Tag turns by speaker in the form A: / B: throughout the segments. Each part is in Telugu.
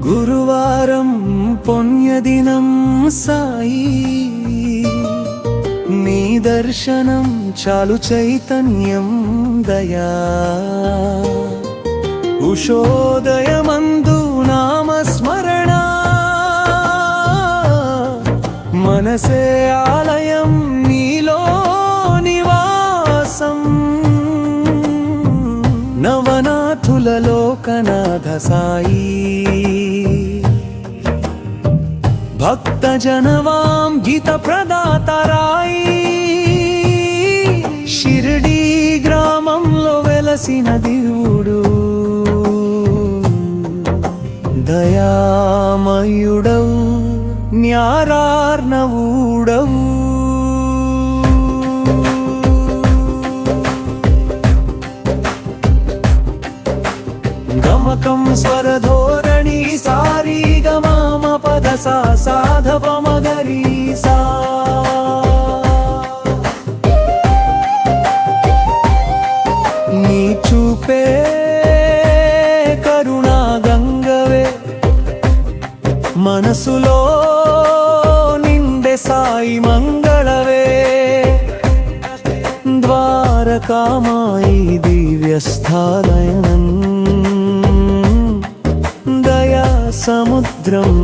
A: గురువారం పుణ్యదినం సాయి, నీ దర్శనం చాలు చైతన్యం దయా. ఉషోదయమందు నామస్మరణ, మనసే ఆలయం నీలో నివాసం. నవనాథుల లోకనాథ సాయి, భక్త జనవాం గీత ప్రదాత రాయి. షిర్డీ గ్రామంలో వెలసిన దేవుడు, దయామయుడవు న్యారార్ణవుడవు. గమకం స్వరధోరణి సారీ గమామ పద సా సాధప మగరీ సా. నీ చూపే కరుణా గంగవే, మనసులో నిండే సాయి మంగళవే. ద్వారకామాయి దివ్యస్థాలయం, దయా సముద్రం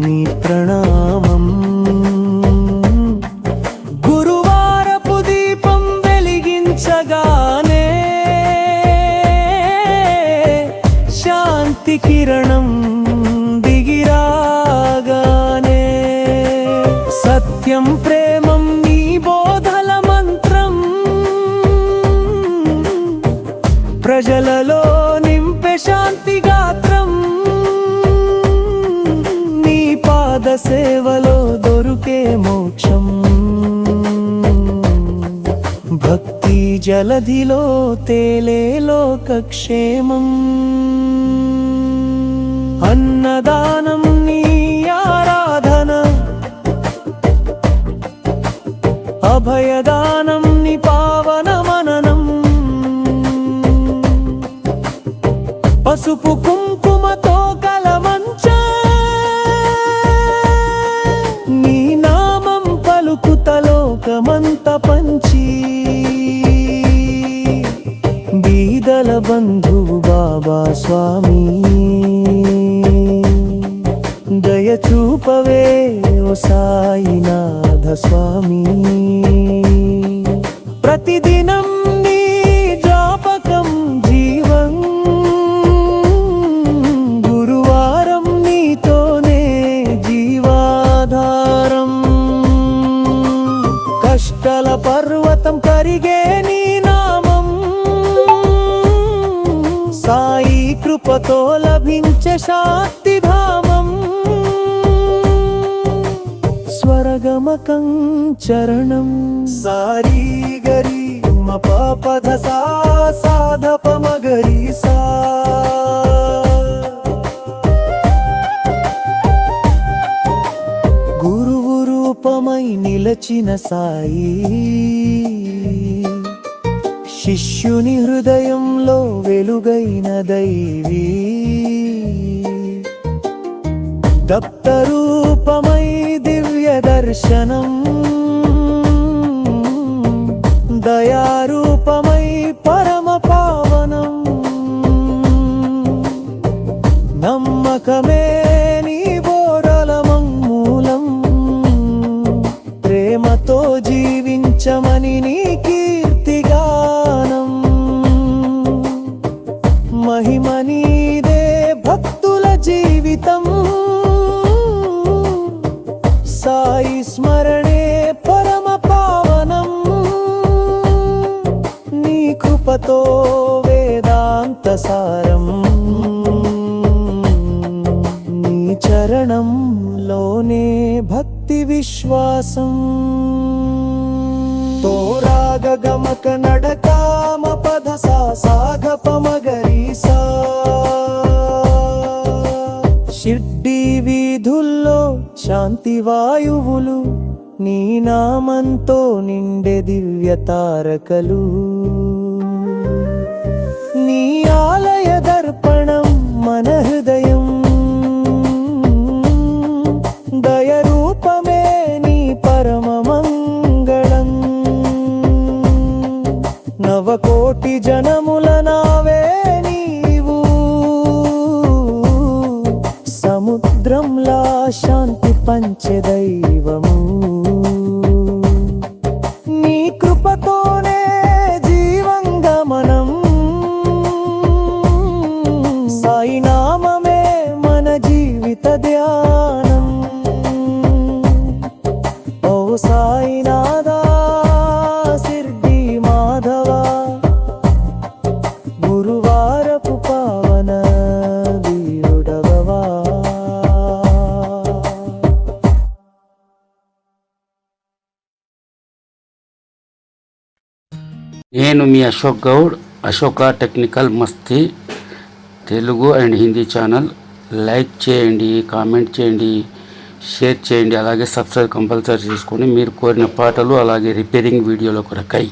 A: నీ ప్రణామం. గురువారపు దీపం వెలిగించగానే శాంతి కిరణం దిగిరాగానే. సత్యం ప్రేమం నీ బోధల మంత్రం, ప్రజలలో నింపే శాంతి గాత్రం. నీ పాద సేవలో దొరుకే మోక్షం, భక్తి జలధిలో తేలే లోకక్షేమం. అన్నదానం నీ ఆరాధన, అభయదానం నీ పావన మననం. పసుపు కుంకుమతో కలమంచ, నీ నామం పలుకుత లోకమంత పంచి. బీదల బంధువు బాబా స్వామి, దయ చూపవే ఓ సాయినాథ స్వామి. ప్రతిదినం నీ జ్ఞాపకం జీవం, గురువారం నీతోనే జీవాధారం. కష్టాల పర్వతం కరిగే నీ నామం, సాయి కృపతో లభించే శాంతిధామం. స్వరగమకం చరణం సారీ గరి మ పద సా సాధప మగరీ సా. గురువు రూపమై నిలచిన సాయి, శిష్యుని హృదయంలో వెలుగైన దైవీ. దప్త రూపమై దివ్య దర్శనం, దయారూపమై పరమ పావనం. నమ్మకమే నీ బోరల మూలం, ప్రేమతో జీవించమని నీ కీర్తిగానం. మహిమ నీదే భక్తుల జీవితం, సాయి స్మరణే పరమ పావనం. నీ కృపతో వేదాంత సారం, నీ చరణంలోనే భక్తి విశ్వాసం. తోరాగ గమక నడకామ పద సా సా గ ప మ గ రి సా. షిర్డీ వీధుల్లో శాంతి వాయువులు, నీ నామంతో నిండే దివ్య తారకలు. నీ ఆలయ దర్పణం మన హృదయం, దయ రూపమే నీ పరమ మంగళం. నవకోటి జనముల నావే నీవు, సముద్రంలా శాంతి పంచే దైవము. నీ కృపతోనే జీవంగమనం, సాయి నామమే మన జీవిత ధ్యానం. ఓ సాయినాథా షిర్డీ మాధవా, గురువారపు పావన వీరుడవా.
B: నేను మీ Ashok Goud, Ashoka technical Masti Telugu and Hindi channel. Like చేయండి, కామెంట్ చేయండి, షేర్ చేయండి, అలాగే సబ్స్క్రైబ్ కంపల్సరీ చేసుకొని మీరు కోరిన పాటలు అలాగే రిపేరింగ్ వీడియోల కొరకై